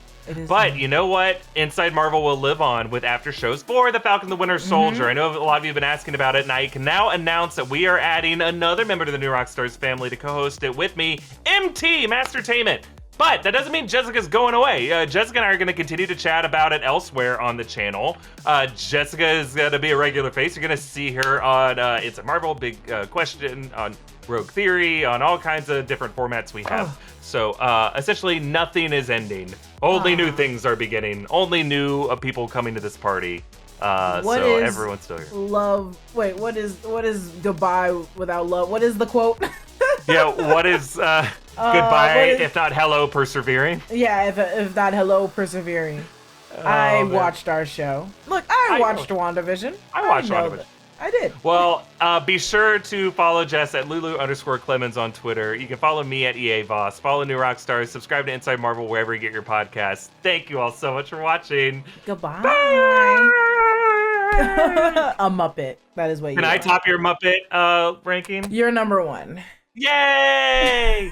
But you know what? Inside Marvel will live on with after shows for The Falcon the Winter Soldier. I know a lot of you have been asking about it, and I can now announce that we are adding another member to the New Rockstars family to co-host it with me, MT Mastertainment. But that doesn't mean Jessica's going away. Jessica and I are going to continue to chat about it elsewhere on the channel. Jessica is going to be a regular face. You're going to see her on It's a Marvel, Big Question, on Rogue Theory, on all kinds of different formats we have. So essentially nothing is ending. Only new things are beginning. Only new people coming to this party. So everyone's still here. Love. Wait, what is goodbye without love? What is the quote? Yeah, what is goodbye if not hello persevering? Yeah, if not hello persevering. I watched our show. Look, I watched WandaVision. I watched WandaVision. I did. Well, be sure to follow Jess at Lulu_Clemons on Twitter. You can follow me at EA Voss. Follow New Rockstars. Subscribe to Inside Marvel wherever you get your podcasts. Thank you all so much for watching. Goodbye. Bye. A Muppet. That is what you are. Can I top your Muppet ranking? You're number 1. Yay!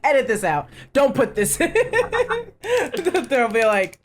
Edit this out. Don't put this in. There'll be like